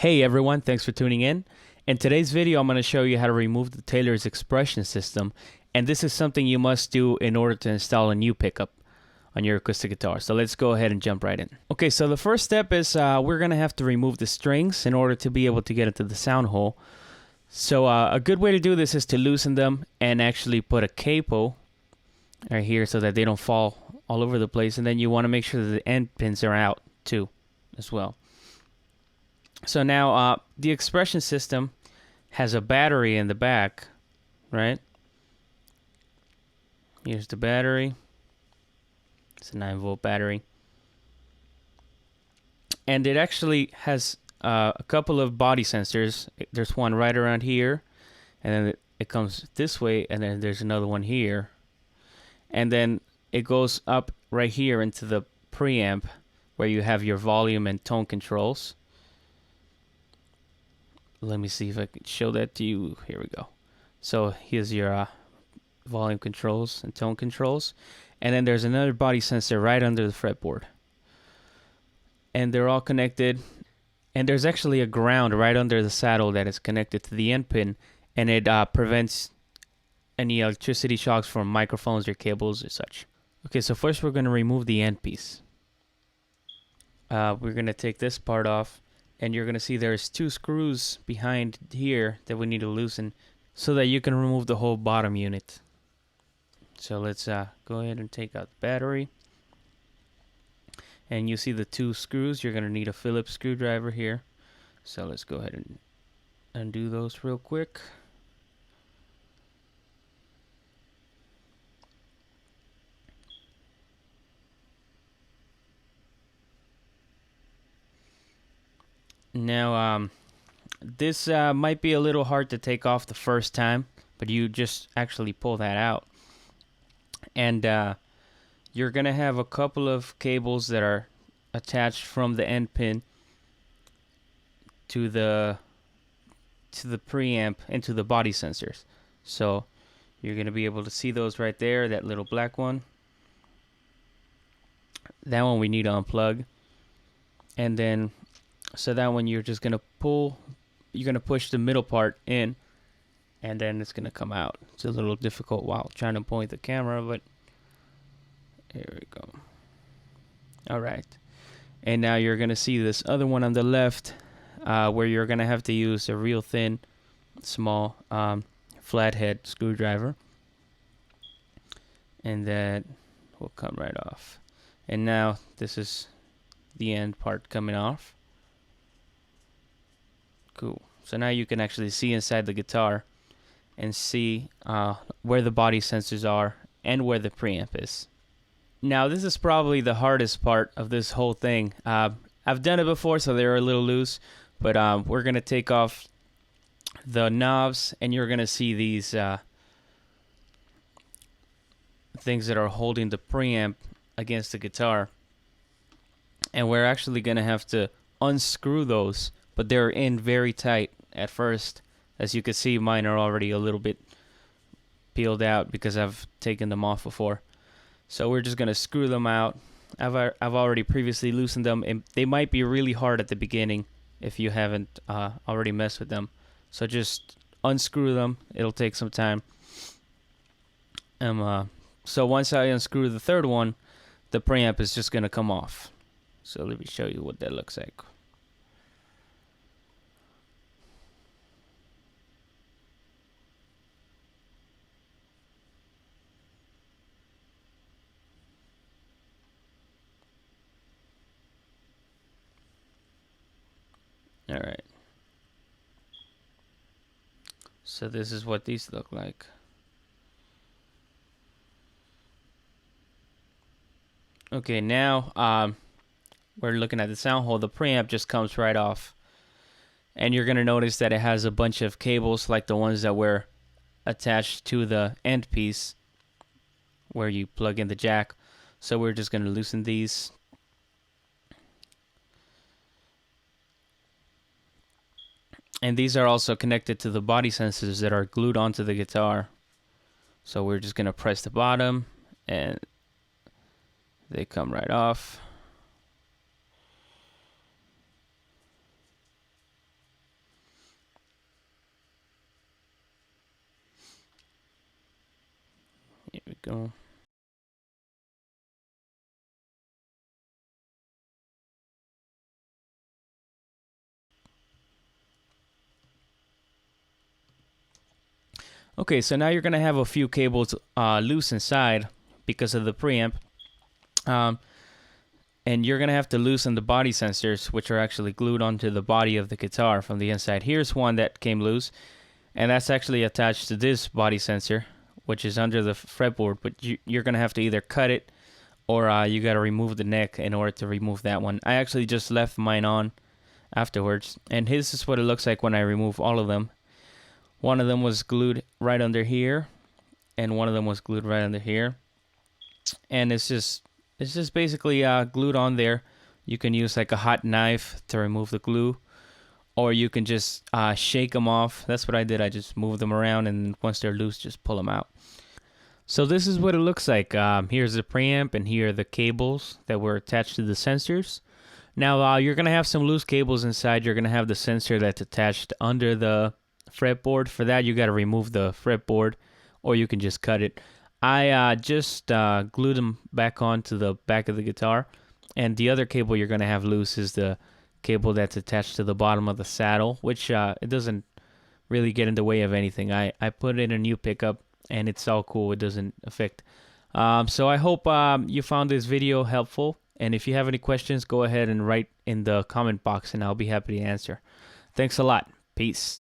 Hey everyone, thanks for tuning in. In today's video, I'm going to show you how to remove the Taylor's expression system, and this is something you must do in order to install a new pickup on your acoustic guitar. So let's go ahead and jump right in. Okay, so the first step is we're going to have to remove the strings in order to be able to get into the sound hole. So a good way to do this is to loosen them and actually put a capo right here so that they don't fall all over the place, and then you want to make sure that the end pins are out too as well. So now the expression system has a battery in the back, right? Here's the battery. It's a 9-volt battery. And it actually has a couple of body sensors. There's one right around here, and then it comes this way, and then there's another one here. And then it goes up right here into the preamp where you have your volume and tone controls. Let me see if I can show that to you. Here we go. So here's your volume controls and tone controls. And then there's another body sensor right under the fretboard. And they're all connected. And there's actually a ground right under the saddle that is connected to the end pin. And it prevents any electricity shocks from microphones or cables or such. Okay, so first we're going to remove the end piece. We're going to take this part off. And you're going to see there's 2 screws behind here that we need to loosen so that you can remove the whole bottom unit. So let's go ahead and take out the battery. And you see the 2 screws. You're going to need a Phillips screwdriver here. So let's go ahead and undo those real quick. Now, this might be a little hard to take off the first time, but you just actually pull that out. And you're going to have a couple of cables that are attached from the end pin to the preamp into the body sensors. So you're going to be able to see those right there, that little black one. That one we need to unplug. And then so that one you're just going to pull, you're going to push the middle part in, and then it's going to come out. It's a little difficult while trying to point the camera, but here we go. All right. And now you're going to see this other one on the left where you're going to have to use a real thin, small flathead screwdriver. And that will come right off. And now this is the end part coming off. Cool. So now you can actually see inside the guitar and see where the body sensors are and where the preamp is. Now this is probably the hardest part of this whole thing. I've done it before, so they're a little loose, but we're going to take off the knobs, and you're going to see these things that are holding the preamp against the guitar. And we're actually going to have to unscrew those, but they're in very tight at first. As you can see, mine are already a little bit peeled out because I've taken them off before. So we're just going to screw them out. I've already previously loosened them, and they might be really hard at the beginning if you haven't already messed with them. So just unscrew them. It'll take some time. So once I unscrew the third one, the preamp is just going to come off. So let me show you what that looks like. All right. So this is what these look like. Okay, now we're looking at the sound hole. The preamp just comes right off. And you're going to notice that it has a bunch of cables like the ones that were attached to the end piece where you plug in the jack. So we're just going to loosen these. And these are also connected to the body sensors that are glued onto the guitar. So we're just going to press the bottom and they come right off. go. Okay, so now you're gonna have a few cables loose inside because of the preamp. Um, and you're gonna have to loosen the body sensors, which are actually glued onto the body of the guitar from the inside. Here's one that came loose, and that's actually attached to this body sensor, which is under the fretboard. But you're gonna have to either cut it or you gotta remove the neck in order to remove that one. I actually just left mine on afterwards, and this is what it looks like when I remove all of them. One of them was glued right under here, and one of them was glued right under here, and it's just basically glued on there. You can use like a hot knife to remove the glue, or you can just shake them off. That's what I did. I just moved them around, and once they're loose, just pull them out. So this is what it looks like. Here's the preamp, and here are the cables that were attached to the sensors. Now you're gonna have some loose cables inside. You're gonna have the sensor that's attached under the fretboard. For that, you got to remove the fretboard, or you can just cut it. I just glued them back onto the back of the guitar, and the other cable you're gonna have loose is the cable that's attached to the bottom of the saddle, which it doesn't really get in the way of anything. I put in a new pickup, and it's all cool. It doesn't affect. So I hope you found this video helpful, and if you have any questions, go ahead and write in the comment box, and I'll be happy to answer. Thanks a lot. Peace.